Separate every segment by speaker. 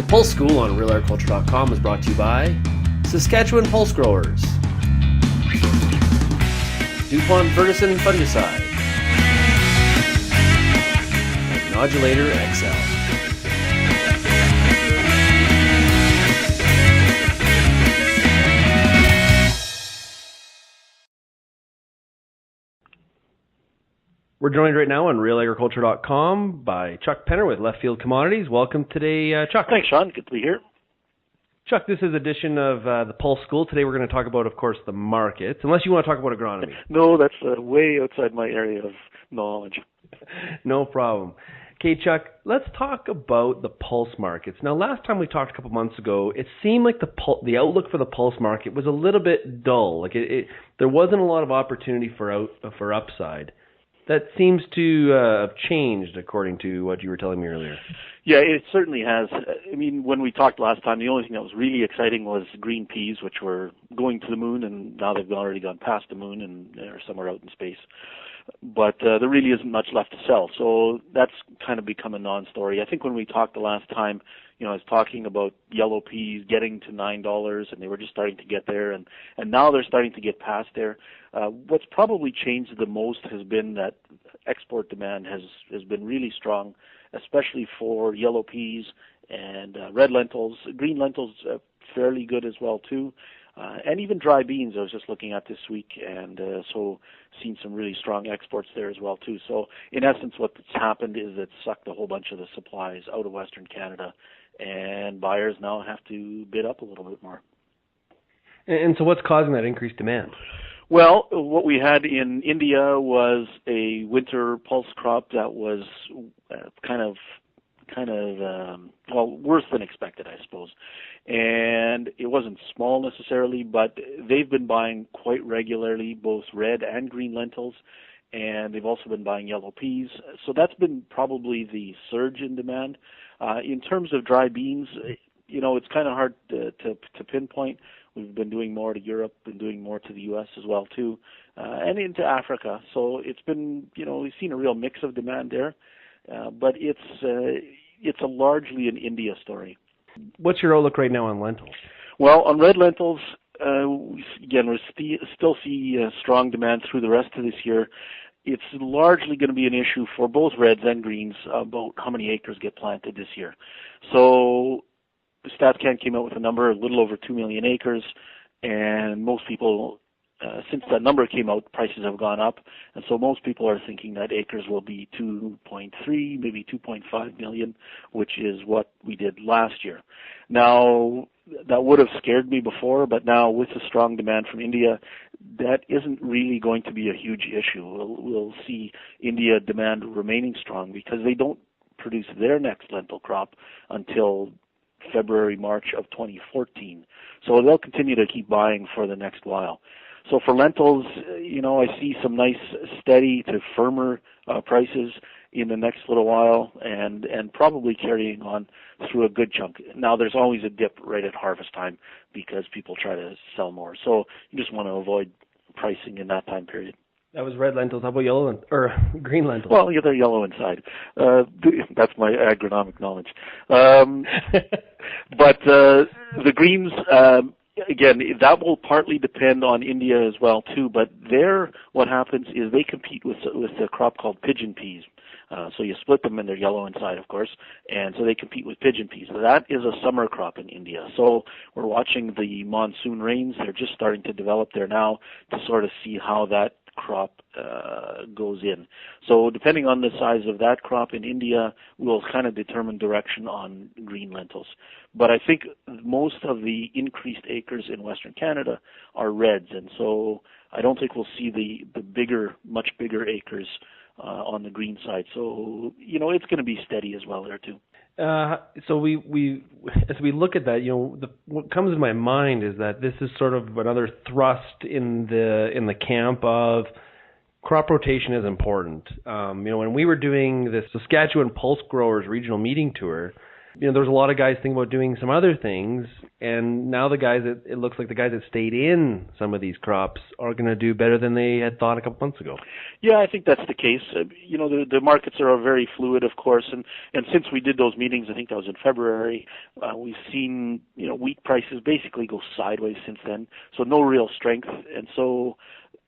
Speaker 1: Pulse School on RealAgriculture.com is brought to you by Saskatchewan Pulse Growers, DuPont Ferguson Fungicide, and Nodulator XL. We're joined right now on RealAgriculture.com by Chuck Penner with Left Field Commodities. Welcome today, Chuck.
Speaker 2: Thanks, Sean. Good to be here.
Speaker 1: Chuck, this is an edition of the Pulse School. Today we're going to talk about, of course, the markets, unless you want to talk about agronomy.
Speaker 2: No, that's way outside my area of knowledge.
Speaker 1: No problem. Okay, Chuck, let's talk about the pulse markets. Now, last time we talked a couple months ago, it seemed like the outlook for the pulse market was a little bit dull. Like there wasn't a lot of opportunity for upside. That seems to have changed, according to what you were telling me earlier.
Speaker 2: Yeah, it certainly has. I mean, when we talked last time, the only thing that was really exciting was green peas, which were going to the moon, and now they've already gone past the moon and are somewhere out in space. But there really isn't much left to sell, so that's kind of become a non-story. I think when we talked the last time, I was talking about yellow peas getting to $9, and they were just starting to get there, and now they're starting to get past there. What's probably changed the most has been that export demand has been really strong, especially for yellow peas and red lentils. Green lentils fairly good as well too, and even dry beans I was just looking at this week, and so seen some really strong exports there as well too. So in essence, what's happened is it's sucked a whole bunch of the supplies out of Western Canada, and buyers now have to bid up a little bit more.
Speaker 1: And so what's causing that increased demand?
Speaker 2: Well, what we had in India was a winter pulse crop that was kind of worse than expected, I suppose. And it wasn't small necessarily, but they've been buying quite regularly both red and green lentils, and they've also been buying yellow peas. So that's been probably the surge in demand. In terms of dry beans, it's kind of hard to pinpoint. We've been doing more to Europe, been doing more to the U.S. as well too, and into Africa. So it's been, we've seen a real mix of demand there, but it's a largely an India story.
Speaker 1: What's your outlook right now on lentils?
Speaker 2: Well, on red lentils, we still see strong demand through the rest of this year. It's largely going to be an issue for both reds and greens about how many acres get planted this year. So StatsCan came out with a number, a little over 2 million acres, and most people, since that number came out, prices have gone up, and so most people are thinking that acres will be 2.3, maybe 2.5 million, which is what we did last year. Now, that would have scared me before, but now with the strong demand from India, that isn't really going to be a huge issue. We'll see India demand remaining strong because they don't produce their next lentil crop until February, March of 2014. So they'll continue to keep buying for the next while. So for lentils, I see some nice steady to firmer prices in the next little while, and probably carrying on through a good chunk. Now there's always a dip right at harvest time because people try to sell more. So you just want to avoid pricing in that time period.
Speaker 1: That was red lentils. How about yellow or green lentils?
Speaker 2: Well, yeah, they're yellow inside. That's my agronomic knowledge. But the greens, again, that will partly depend on India as well too. But there, what happens is they compete with a crop called pigeon peas. So you split them and they're yellow inside, of course, and so they compete with pigeon peas. So that is a summer crop in India. So we're watching the monsoon rains. They're just starting to develop there now to sort of see how that crop goes in. So depending on the size of that crop in India will kind of determine direction on green lentils. But I think most of the increased acres in Western Canada are reds, and so I don't think we'll see the much bigger acres on the green side. So, it's going to be steady as well there too.
Speaker 1: So we as we look at that, what comes to my mind is that this is sort of another thrust in the camp of crop rotation is important. When we were doing the Saskatchewan Pulse Growers regional meeting tour, There's a lot of guys thinking about doing some other things, and now it looks like the guys that stayed in some of these crops are going to do better than they had thought a couple months ago.
Speaker 2: Yeah, I think that's the case. The markets are very fluid, of course, and since we did those meetings, I think that was in February, we've seen wheat prices basically go sideways since then. So no real strength, and so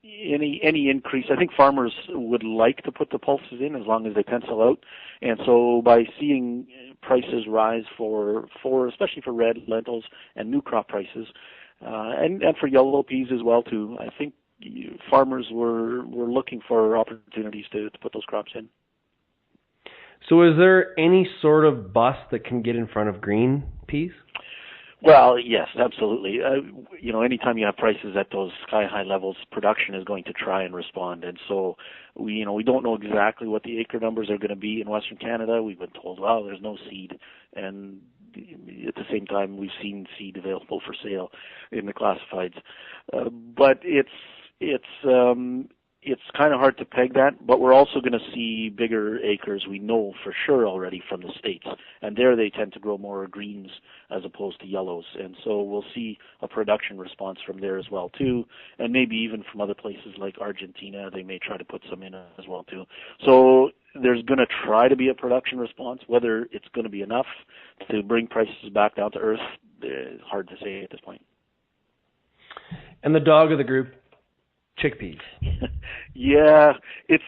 Speaker 2: any increase, I think farmers would like to put the pulses in as long as they pencil out, and so by seeing prices rise for especially for red lentils and new crop prices, and for yellow peas as well too, I think farmers were looking for opportunities to put those crops in.
Speaker 1: So is there any sort of bust that can get in front of green peas?
Speaker 2: Well, yes, absolutely. Anytime you have prices at those sky-high levels, production is going to try and respond. And so we don't know exactly what the acre numbers are going to be in Western Canada. We've been told, well, there's no seed. And at the same time, we've seen seed available for sale in the classifieds. But it's kind of hard to peg that, but we're also going to see bigger acres, we know for sure already from the States. And there they tend to grow more greens as opposed to yellows. And so we'll see a production response from there as well too. And maybe even from other places like Argentina, they may try to put some in as well too. So there's going to try to be a production response. Whether it's going to be enough to bring prices back down to earth, hard to say at this point.
Speaker 1: And the dog of the group, chickpeas.
Speaker 2: Yeah, it's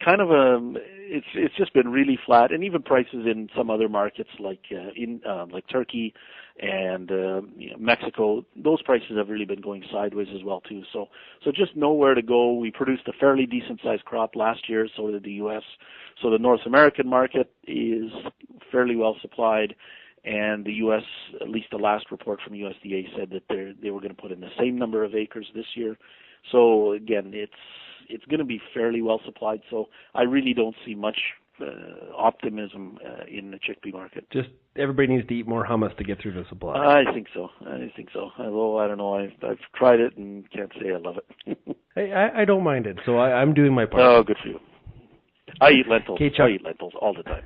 Speaker 2: kind of it's just been really flat, and even prices in some other markets like Turkey and Mexico, those prices have really been going sideways as well too. So just nowhere to go. We produced a fairly decent sized crop last year, so did the U.S. So the North American market is fairly well supplied. And the U.S., at least the last report from USDA, said that they were going to put in the same number of acres this year. So again, it's going to be fairly well supplied. So I really don't see much optimism in the chickpea market.
Speaker 1: Just everybody needs to eat more hummus to get through the supply.
Speaker 2: I think so. Although I don't know, I've tried it and can't say I love it.
Speaker 1: Hey, I don't mind it, so I'm doing my part.
Speaker 2: Oh, good for you. I eat lentils.
Speaker 1: Okay, Chuck.
Speaker 2: I eat lentils all the time.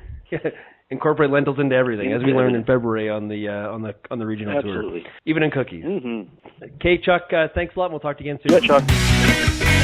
Speaker 1: Incorporate lentils into everything, as we learned in February on the regional
Speaker 2: Absolutely.
Speaker 1: tour, even in cookies.
Speaker 2: Mm-hmm.
Speaker 1: Okay, Chuck, thanks a lot. We'll talk to you again soon.
Speaker 2: Yeah, Chuck.